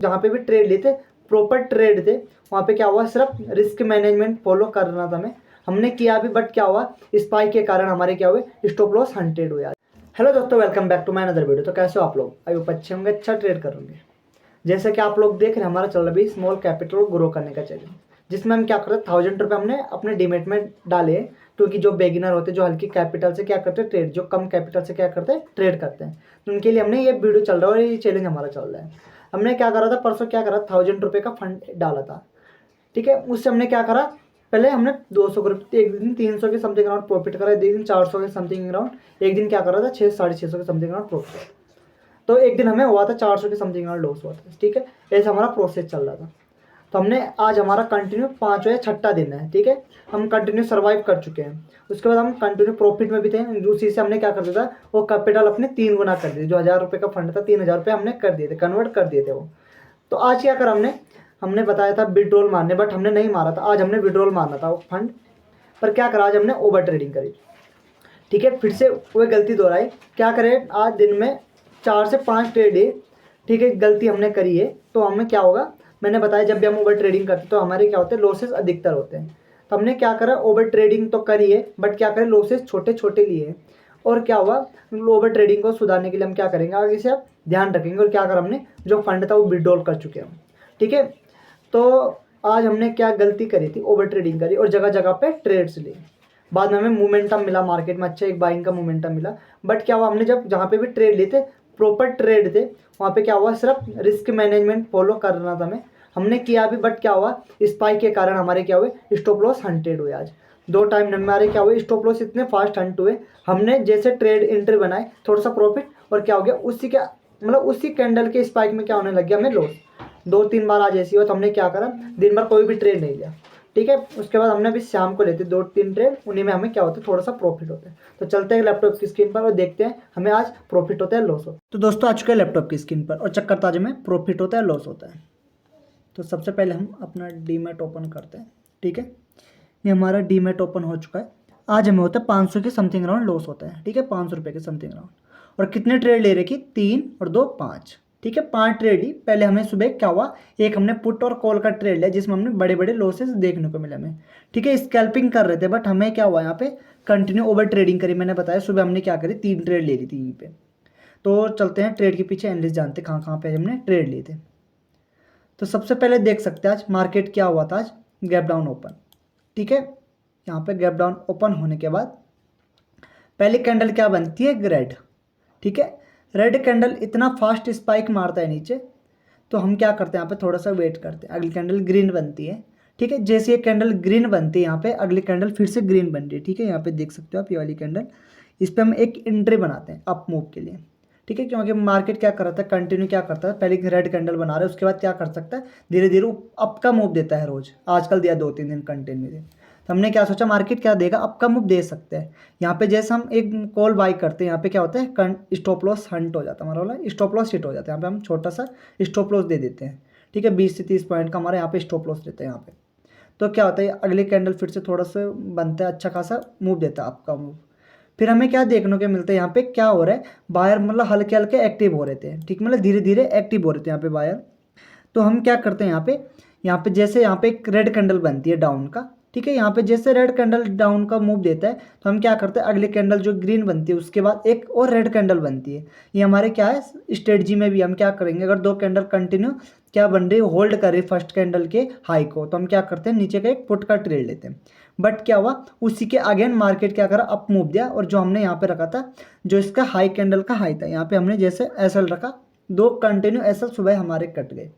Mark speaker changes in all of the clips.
Speaker 1: जहाँ पे भी ट्रेड लेते प्रॉपर ट्रेड थे, वहाँ पे क्या हुआ, सिर्फ रिस्क मैनेजमेंट फॉलो करना था हमने किया भी, बट क्या हुआ, स्पाइक के कारण हमारे क्या हुए, स्टॉप लॉस 100 हुआ। हेलो दोस्तों, welcome back to my another video. तो कैसे हो आप लोग? आई होप अच्छे होंगे, अच्छा ट्रेड करेंगे। जैसे कि आप लोग देख रहे हैं, हमारा चल रहा है स्मॉल कैपिटल ग्रो करने का चैलेंज, जिसमें हम क्या करते हैं, 1000 रुपये हमने अपने डीमेट में डाले, क्योंकि जो बेगिनर होते हैं, जो हल्की कैपिटल से क्या करते हैं ट्रेड, जो कम कैपिटल से क्या करते हैं ट्रेड करते हैं, तो उनके लिए हमने ये वीडियो चल रहा है और ये चैलेंज हमारा चल रहा है। हमने क्या करा था, परसों क्या करा, 1000 रुपये का फंड डाला था, ठीक है। उससे हमने क्या करा, पहले हमने 200 रुपये, एक दिन 300 के समथिंग अराउंड प्रॉफिट करा, एक दिन 400 के समथिंग अराउंड, एक दिन क्या करा था 600-650 के समथिंग अराउंड प्रॉफिट। तो एक दिन हमें हुआ था 400 के समथिंग अराउंड लॉस हुआ था, ठीक है। ऐसा हमारा प्रोसेस चल रहा था। तो हमने आज हमारा कंटिन्यू 5वां या 6ठा दिन है, ठीक है। हम कंटिन्यू सर्वाइव कर चुके हैं। उसके बाद हम कंटिन्यू प्रॉफिट में भी थे। उसी से हमने क्या कर दिया था, वो कैपिटल अपने 3 गुना कर दिए। जो 1000 रुपये का फंड था, 3000 रुपये हमने कर दिए थे, कन्वर्ट कर दिए थे वो। तो आज क्या करा हमने बताया था विड्रॉल मारने, बट हमने नहीं मारा था। आज हमने विड्रॉल मारना था वो फंड, पर क्या करा, आज हमने ओवर ट्रेडिंग करी, ठीक है। फिर से वह गलती दोहराई। क्या करें, आज दिन में 4 से 5 ट्रेड है, ठीक है, गलती हमने करी है। तो हमें क्या होगा, मैंने बताया जब भी हम ओवर ट्रेडिंग करते हैं तो हमारे क्या होते हैं, लॉसेस अधिकतर होते हैं। तो हमने क्या करा, ओवर ट्रेडिंग तो करी है, बट क्या करें, लॉसेस छोटे छोटे लिए। और क्या हुआ, ओवर ट्रेडिंग को सुधारने के लिए हम क्या करेंगे, आगे से आप ध्यान रखेंगे। और क्या करा, हमने जो फंड था वो विड्रॉल कर चुके हैं, ठीक है। तो आज हमने क्या गलती करी थी, ओवर ट्रेडिंग करी और जगह जगह पे ट्रेड्स लिए। बाद में हमें मोमेंटम मिला मार्केट में, अच्छा एक बाइंग का मोमेंटम मिला। बट क्या हुआ, हमने जब जहाँ पे भी ट्रेड लिए थे प्रॉपर ट्रेड थे, वहाँ पे क्या हुआ, सिर्फ रिस्क मैनेजमेंट फॉलो करना था हमने किया भी, बट क्या हुआ, स्पाइक के कारण हमारे क्या हुए, स्टॉप लॉस 100 हुए। आज 2 टाइम हमारे क्या हुए, स्टॉप लॉस इतने फास्ट 100 हुए। हमने जैसे ट्रेड एंट्री बनाए, थोड़ा सा प्रॉफिट, और क्या हो गया, उसी के मतलब उसी कैंडल के स्पाइक में क्या होने लग गया, हमें लॉस। 2-3 बार आज ऐसी हुआ। तो हमने क्या करा, दिन भर कोई भी ट्रेड नहीं लिया, ठीक है। उसके बाद हमने अभी शाम को लेते 2-3 ट्रेड, उन्हीं में हमें क्या होता है, थोड़ा सा प्रॉफिट होता है। तो चलते हैं लैपटॉप की स्क्रीन पर और देखते हैं हमें आज प्रॉफिट होता है लॉस होता है। तो दोस्तों आ चुके हैं लैपटॉप की स्क्रीन पर और चेक करता आज हमें प्रॉफिट होता है लॉस होता है। तो सबसे पहले हम अपना डीमैट ओपन करते हैं, ठीक है। ये हमारा डीमैट ओपन हो चुका है। आज हमें होता है 500 के समथिंग अराउंड लॉस होता है, ठीक है, 500 रुपये के समथिंग अराउंड। और कितने ट्रेड ले रखे, 3 और 2 5, ठीक है, 5 ट्रेड ही। पहले हमें सुबह क्या हुआ, एक हमने पुट और कॉल का ट्रेड लिया, जिसमें हमने बड़े बड़े लॉसेस देखने को मिले हमें, ठीक है। स्कैल्पिंग कर रहे थे, बट हमें क्या हुआ, यहाँ पे कंटिन्यू ओवर ट्रेडिंग करी। मैंने बताया सुबह हमने क्या करी, 3 ट्रेड ले ली थी यहीं पे। तो चलते हैं ट्रेड के पीछे, एनालिस्ट जानते कहाँ कहाँ पे हमने ट्रेड लिए थे। तो सबसे पहले देख सकते हैं आज मार्केट क्या हुआ था, आज गैप डाउन ओपन, ठीक है। यहाँ पे गैप डाउन ओपन होने के बाद पहली कैंडल क्या बनती है, रेड, ठीक है। रेड कैंडल इतना फास्ट स्पाइक मारता है नीचे, तो हम क्या करते हैं, यहाँ पे थोड़ा सा वेट करते हैं। अगली कैंडल ग्रीन बनती है, ठीक है। जैसे ये कैंडल ग्रीन बनती है, यहाँ पे अगली कैंडल फिर से ग्रीन बन रही है, ठीक है। यहाँ पे देख सकते हो आप, ये वाली कैंडल, इस पर हम एक एंट्री बनाते हैं अप मूव के लिए, ठीक है। क्योंकि मार्केट क्या कर रहा था, कंटिन्यू क्या करता है, पहले रेड कैंडल बना रहा है, उसके बाद क्या कर सकता है, धीरे धीरे अप का मूव देता है रोज। आजकल दिया 2-3 दिन कंटिन्यू दे। तो हमने क्या सोचा, मार्केट क्या देगा, अप का मूव दे सकते हैं। यहाँ पे जैसे हम एक कॉल बाई करते हैं, यहाँ पे क्या होता है, स्टॉप लॉस हंट हो जाता है, हमारा वाला स्टॉप लॉस हिट हो जाता है। यहाँ पे हम छोटा सा स्टॉप लॉस दे देते हैं, ठीक है। 20 से 30 पॉइंट का हमारे यहाँ पे स्टॉप लॉस रहता है यहाँ पे। तो क्या होता है, अगली कैंडल फिर से थोड़ा सा बनता है, अच्छा खासा मूव देता है आपका मूव। फिर हमें क्या देखने को मिलता है, यहाँ पे क्या हो रहा है, बायर मतलब हल्के हल्के एक्टिव हो रहे थे, ठीक, मतलब धीरे धीरे एक्टिव हो रहे थे यहाँ पे बायर। तो हम क्या करते हैं, यहाँ पे जैसे यहाँ पे एक रेड कैंडल बनती है डाउन का, ठीक है। यहाँ पे जैसे रेड कैंडल डाउन का मूव देता है, तो हम क्या करते हैं, अगली कैंडल जो ग्रीन बनती है उसके बाद एक और रेड कैंडल बनती है। ये हमारे क्या है, स्ट्रेटजी में भी हम क्या करेंगे, अगर 2 कैंडल कंटिन्यू क्या बन रही है, होल्ड कर रही फर्स्ट कैंडल के हाई को, तो हम क्या करते हैं, नीचे का एक पुट का ट्रेड लेते हैं। बट क्या हुआ, उसी के अगेन मार्केट क्या करा, अप मूव दिया। और जो हमने यहाँ पे रखा था, जो इसका हाई कैंडल का हाई था, यहाँ पे हमने जैसे एसएल रखा, 2 कंटिन्यू एसएल सुबह हमारे कट गए।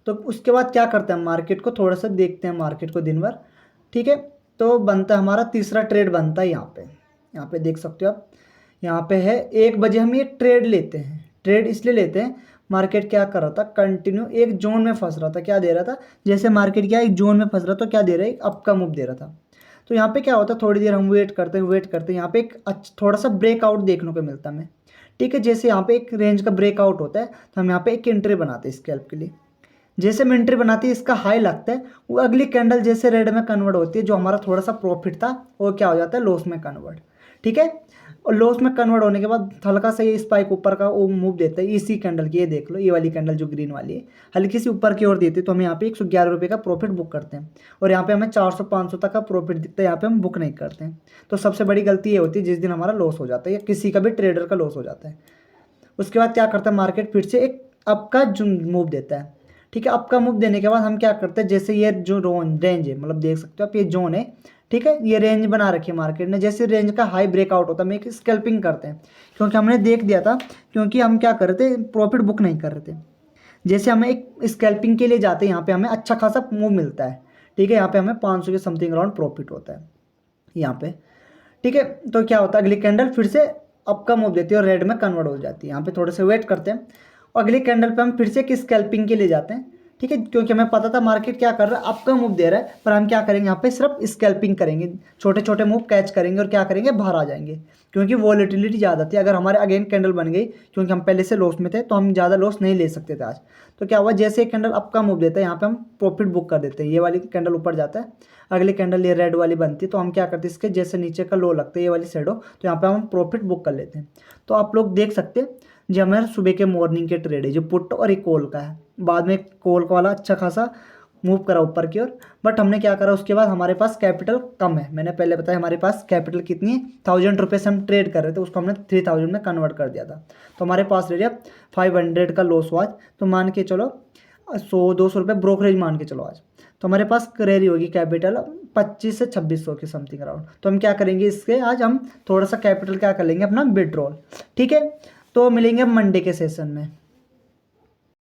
Speaker 1: तो उसके बाद क्या करते हैं, मार्केट को थोड़ा सा देखते हैं, मार्केट को दिन भर, ठीक है। तो बनता है हमारा तीसरा ट्रेड बनता है यहाँ पे देख सकते हो आप, यहाँ पे है 1 बजे हम ये ट्रेड लेते हैं। ट्रेड इसलिए लेते हैं, मार्केट क्या कर रहा था, कंटिन्यू एक जोन में फंस रहा था। क्या दे रहा था, जैसे मार्केट क्या एक जोन में फंस रहा था, तो क्या दे रहा है, अप का मूव दे रहा था। तो यहाँ पे क्या होता है, थोड़ी देर हम वेट करते हैं, यहाँ पे एक थोड़ा सा ब्रेकआउट देखने को मिलता है हमें, ठीक है। जैसे यहाँ पे एक रेंज का ब्रेकआउट होता है, तो हम यहाँ पे एक एंट्री बनाते हैं स्कैल्प के लिए। जैसे हम एंट्री बनाती है, इसका हाई लगता है, वो अगली कैंडल जैसे रेड में कन्वर्ट होती है, जो हमारा थोड़ा सा प्रॉफिट था वो क्या हो जाता है, लॉस में कन्वर्ट, ठीक है। और लॉस में कन्वर्ट होने के बाद हल्का सा ये स्पाइक ऊपर का वो मूव देता है इसी कैंडल की, ये देख लो ये वाली कैंडल जो ग्रीन वाली है हल्की सी ऊपर की ओर देती है, तो हम यहाँ पे 111 रुपये का प्रॉफिट बुक करते हैं और यहाँ पे हमें 400-500 तक का प्रॉफिट दिखता है, यहाँ पे हम बुक नहीं करते हैं। तो सबसे बड़ी गलती ये होती है जिस दिन हमारा लॉस हो जाता है या किसी का भी ट्रेडर का लॉस हो जाता है। उसके बाद क्या करता है मार्केट फिर से एक अप का जो मूव देता है, ठीक है। अप का मूव देने के बाद हम क्या करते हैं, जैसे ये जो रेंज है, मतलब देख सकते हो आप ये जोन है, ठीक है, ये रेंज बना रखी है मार्केट ने, जैसे रेंज का हाई ब्रेकआउट होता है हम एक स्कैल्पिंग करते हैं, क्योंकि हमने देख दिया था, क्योंकि हम क्या कर रहे थे प्रॉफिट बुक नहीं कर रहे थे। जैसे हमें एक स्कैल्पिंग के लिए जाते हैं यहाँ पे हमें अच्छा खासा मूव मिलता है, ठीक है, यहाँ पे हमें 500 के समथिंग अराउंड प्रॉफिट होता है यहाँ पे, ठीक है। तो क्या होता है अगली कैंडल फिर से अप का मूव देती है और रेड में कन्वर्ट हो जाती है। यहाँ पे थोड़े से वेट करते हैं और अगली कैंडल पे हम फिर से किस स्कैल्पिंग के लिए जाते हैं, ठीक है, क्योंकि हमें पता था मार्केट क्या कर रहा है, अप का मूव दे रहा है, पर हम क्या करेंगे यहाँ पे सिर्फ स्कैल्पिंग करेंगे, छोटे छोटे मूव कैच करेंगे और क्या करेंगे बाहर आ जाएंगे, क्योंकि वॉलेटिलिटी ज़्यादा थी। अगर हमारे अगेन कैंडल बन गई, क्योंकि हम पहले से लॉस में थे तो हम ज़्यादा लॉस नहीं ले सकते थे आज। तो क्या हुआ, जैसे एक कैंडल अप का मूव देता है यहाँ पे हम प्रॉफिट बुक कर देते हैं, ये वाली कैंडल ऊपर जाता है, अगली कैंडल ये रेड वाली बनती है, तो हम क्या करते हैं इसके जैसे नीचे का लो लगता है ये वाली शेडो, तो यहाँ पे हम प्रॉफिट बुक कर लेते हैं। तो आप लोग देख सकते हैं जो हमारे सुबह के मॉर्निंग के ट्रेड है जो पुट और एक कॉल का है, बाद में कॉल का वाला अच्छा खासा मूव करा ऊपर की ओर, बट हमने क्या करा उसके बाद हमारे पास कैपिटल कम है, मैंने पहले बताया हमारे पास कैपिटल कितनी है, 1000 रुपये से हम ट्रेड कर रहे थे, उसको हमने 3000 में कन्वर्ट कर दिया था, तो हमारे पास रह गया 500 का लॉस हुआ आज। तो मान के चलो 100-200 रुपये ब्रोकरेज मान के चलो आज, तो हमारे पास रेरी होगी कैपिटल 25 से 2600 के समथिंग अराउंड। तो हम क्या करेंगे इसके आज हम थोड़ा सा कैपिटल क्या कर लेंगे अपना विड्रॉल, ठीक है। तो मिलेंगे मंडे के सेशन में।